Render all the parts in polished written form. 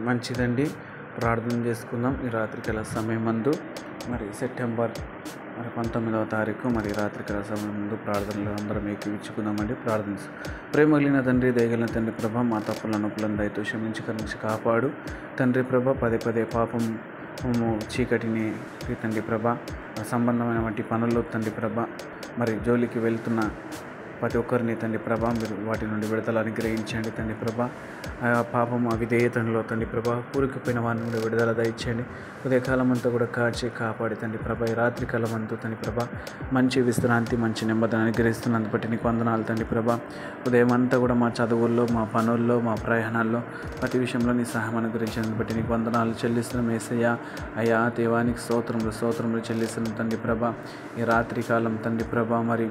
మంచిదండి. ప్రార్థన చేసుకుందాం. ఈ రాత్రికాల సమయమందు మరి సెప్టెంబర్ 19వ తారీఖు మరి రాత్రికాల సమయమందు ప్రార్థనలు అందరం ఏకీవించుకుందామండి. ప్రేమ కలిగిన తండ్రి, దయగలిగిన తండ్రి ప్రభ, మా తప్పుల నొప్పులను దయతో క్షమించి కరుణించి కాపాడు తండ్రి ప్రభ. పదే పదే పాపము చీకటిని తండ్రి ప్రభ, సంబంధమైన వంటి పనుల్లో తండ్రి ప్రభ మరి జోలికి వెళ్తున్న ప్రతి ఒక్కరిని తండ్రి ప్రభ మీరు వాటి నుండి విడుదల అనుగ్రహించండి తండ్రి ప్రభ. పాపము అవిధేయతలో తండ్రి ప్రభ కూరుకుపోయిన వారిని కూడా విడుదల దయచేయండి. ఉదయకాలం అంతా కూడా కాపాడి తండ్రి ప్రభ. ఈ రాత్రి కాలం అంతా తండ్రి ప్రభ మంచి విశ్రాంతి, మంచి నెమ్మదిని అనుగ్రహిస్తున్నందుకు బట్టి నీకు వందనాలు తండ్రి ప్రభ. ఉదయం అంతా కూడా మా చదువుల్లో, మా పనుల్లో, మా ప్రయాణాల్లో ప్రతి విషయంలో నీ సహాయం అనుగ్రహించినందుకు బట్టి నీకు వందనాలు చెల్లిస్తున్నాం యేసయ్యా. అయ్యా దేవానికి స్తోత్రములు చెల్లిస్తున్నాం తండ్రి ప్రభ. ఈ రాత్రి కాలం తండ్రి ప్రభ మరి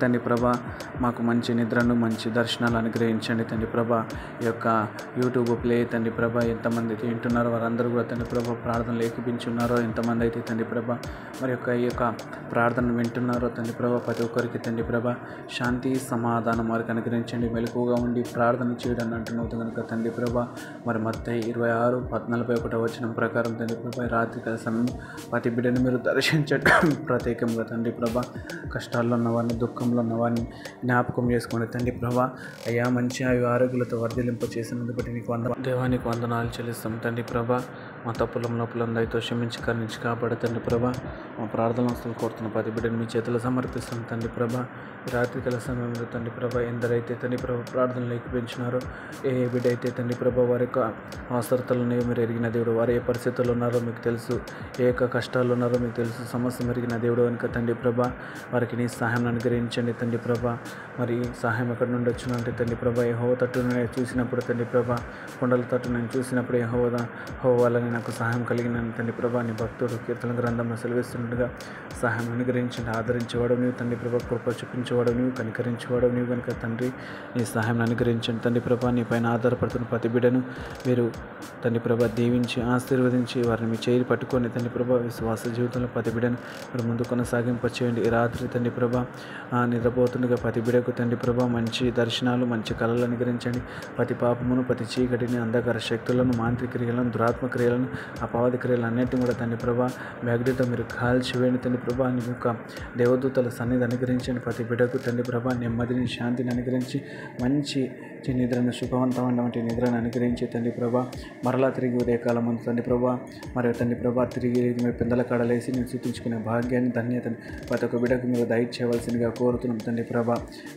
తండ్రి ప్రభ మాకు మంచి నిద్రను, మంచి దర్శనాలు అనుగ్రహించండి తండ్రి ప్రభ. ఈ యొక్క యూట్యూబ్ ప్లే తండ్రి ప్రభ ఎంతమంది అయితే వింటున్నారో వారందరూ కూడా తండ్రి ప్రభ ప్రార్థనలు ఏకీపించున్నారో, ఎంతమంది అయితే తండ్రి ప్రభ మరి ఈ యొక్క ప్రార్థన వింటున్నారో తండ్రి ప్రభ ప్రతి ఒక్కరికి తండ్రి ప్రభ శాంతి సమాధానం వారికి అనుగ్రహించండి. మెలకువగా ఉండి ప్రార్థన చేయడానికి అంటున్నావు కనుక తండ్రి ప్రభ మరి మత్తయి 26:41 వచనం ప్రకారం తండ్రి ప్రభ రాత్రికాల సమయం ప్రతి బిడ్డను మీరు దర్శించడం ప్రత్యేకంగా తండ్రి ప్రభ. కష్టాల్లో ఉన్నవారిని, దుఃఖంలో ఉన్నవారిని జ్ఞాపకం చేసుకోండి తండ్రి ప్రభా. అయ్యా మంచి ఆరోగ్యాలతో వర్ధిలింప చేసినందుకు బట్టి నీకు దేవానికి వందనాలు చెల్లిస్తాం తండ్రి ప్రభా. మా తప్పుల నొప్పులను దయతో క్షమించి కరుణించి కాపాడు తండ్రి ప్రభా. మా ప్రార్థనలు కోరుతున్న ప్రతి బిడ్డను మీ చేతులు సమర్పిస్తాం తండ్రి ప్రభా. రాత్రికాల సమయంలో తండ్రి ప్రభ ఎందరైతే తండ్రి ప్రభ ప్రార్థనలు ఎక్కిపించినారో, ఏ బిడ్డ అయితే తండ్రి ప్రభ వారి యొక్క అవసరతలను మీరు ఎరిగిన దేవుడు, వారు ఏ పరిస్థితుల్లో ఉన్నారో మీకు తెలుసు, ఏ యొక్క కష్టాలు ఉన్నారో మీకు తెలుసు, సమస్య మెరిగిన దేవుడు కనుక తండ్రి ప్రభ వారికి నీ సహాయం అనుగ్రహించండి తండ్రి ప్రభ. మరి సహాయం ఎక్కడి నుండి వచ్చినంటే తండ్రి ప్రభ యెహోవా తట్టు నేను చూసినప్పుడు తండ్రి ప్రభ, కొండల తట్టు నేను చూసినప్పుడు యెహోవాలని నాకు సహాయం కలిగిన తండ్రి ప్రభ. నీ భక్తుడు కీర్తన గ్రంథంలో సెలవిస్తుండగా సహాయం అనుగ్రహించండి. ఆదరించేవాడు నీవు తండ్రి ప్రభ, కృప చూపించేవాడు నీవు, కనికరించేవాడు నీవు కనుక తండ్రి నీ సహాయం అనుగ్రహించండి తండ్రి ప్రభ. నీ పైన ఆధారపడుతున్న ప్రతి బిడ్డను మీరు తండ్రి ప్రభ దీవించి ఆశీర్వదించి వారిని మీ చేయి పట్టుకొని తండ్రి ప్రభ విశ్వాస జీవితంలో ప్రతి బిడ్డను మీరు ముందు కొనసాగింప చేయండి. ఈ రాత్రి తండ్రి ప్రభ నిద్రపోతుండగా ప్రతి బిడ్డకు తండ్రి ప్రభ మంచి దర్శనాలు, మంచి కళలు అనుగ్రహించండి. ప్రతి పాపమును, ప్రతి చీకటిని, అంధకార శక్తులను, మాంత్రిక క్రియలను, దురాత్మ క్రియలను, అపవాది క్రియలు అన్నింటినీ కూడా తండ్రి ప్రభ బ్యాగ్డితో మీరు కాల్చివేయండి తండ్రి ప్రభ. నీ యొక్క దేవదూతల సన్నిధి అనుగ్రహించండి. ప్రతి బిడ్డకు తండ్రి ప్రభ నెమ్మదిని, శాంతిని అనుగ్రహించి మంచి నిద్రను, సుఖవంతమైన నిద్రను అనుగ్రహించి తండ్రి ప్రభ మరలా తిరిగి ఉదయకాలం అందు తండ్రి ప్రభ మరి తండ్రి ప్రభ తిరిగి మీరు పెద్దల కాడలేసి నేను సూచించుకునే భాగ్యాన్ని, ధన్యతను ప్రతి ఒక్క బిడ్డకు మీరు దయచేయవలసిందిగా కోరుతున్నాం తండ్రి ప్రభ.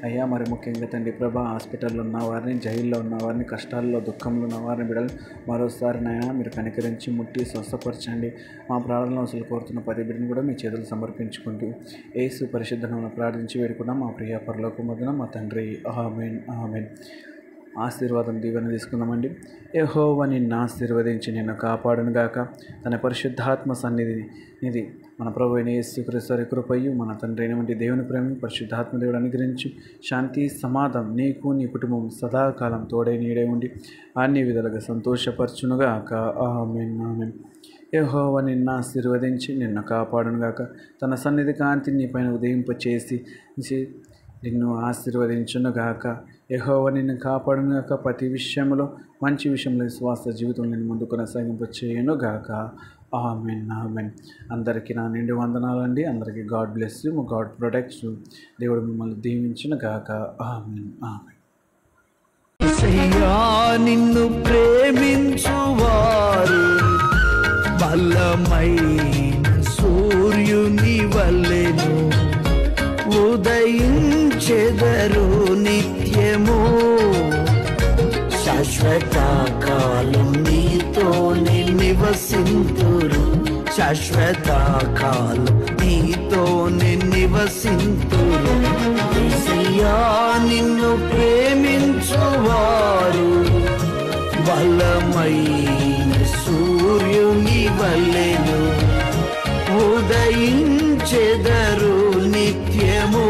అయ్యా మరి ముఖ్యంగా తండ్రి ప్రభ హాస్పిటల్లో ఉన్న వారిని, జైల్లో ఉన్న వారిని, కష్టాల్లో దుఃఖంలో ఉన్న వారిని బిడ్డలు మరోసారి నాయన మీరు కనికరించి ముట్టి స్వస్థపరచండి. మా ప్రార్థనలు అసలు కోరుతున్న ప్రతి బిడ్డను కూడా మీ చేతులు సమర్పించుకుంటూ యేసు పరిశుద్ధ నామమున ప్రార్థించి వేడుకున్నాం మా ప్రియ పరలోకమందున మా తండ్రి. ఆమేన్ ఆమేన్. ఆశీర్వాదం దీవెన తీసుకుందామండి. యెహోవా నిన్ను ఆశీర్వదించి నిన్ను కాపాడును గాక. తన పరిశుద్ధాత్మ సన్నిధిని మన ప్రభు అయిన యేసుక్రీస్తు వారి కృపయు, మన తండ్రి అయినటువంటి దేవుని ప్రేమ, పరిశుద్ధాత్మ దేవుడు అనుగ్రహించి శాంతి సమాధానం నీకు నీ కుటుంబం సదాకాలం తోడై నీడే ఉండి అన్ని విధాలుగా సంతోషపరచునుగాక. ఆమేన్ ఆమేన్. యెహోవా నిన్ను ఆశీర్వదించి నిన్ను కాపాడును గాక. తన సన్నిధి కాంతిని నీ పైన ఉదయింపచేసి నిన్ను ఆశీర్వదించునుగాక. యెహోవా నిన్ను కాపాడునుగాక. ప్రతి విషయంలో, మంచి విషయంలో విశ్వాస జీవితం నేను ముందు కొనసాగింపచేయునుగాక. ఆమేన్ ఆమేన్. అందరికీ నా నిండు వందనాలండి. అందరికీ God bless you, God protects you. దేవుడు మిమ్మల్ని దీవించునుగాక. ఆమేన్ ఆమేన్. నిన్ను ప్రేమించువారు బలమైన సూర్యుని వలెను ఉదయించెదరు నిత్యము. శాశ్వత కాలం నీతోనే నివసింతురు, శాశ్వత కాలం నీతోనే నివసింతురు. యేసయ్యా నిన్ను ప్రేమించువారు బలమైన సూర్యుని వలెను ఉదయించెదరు నిత్యము.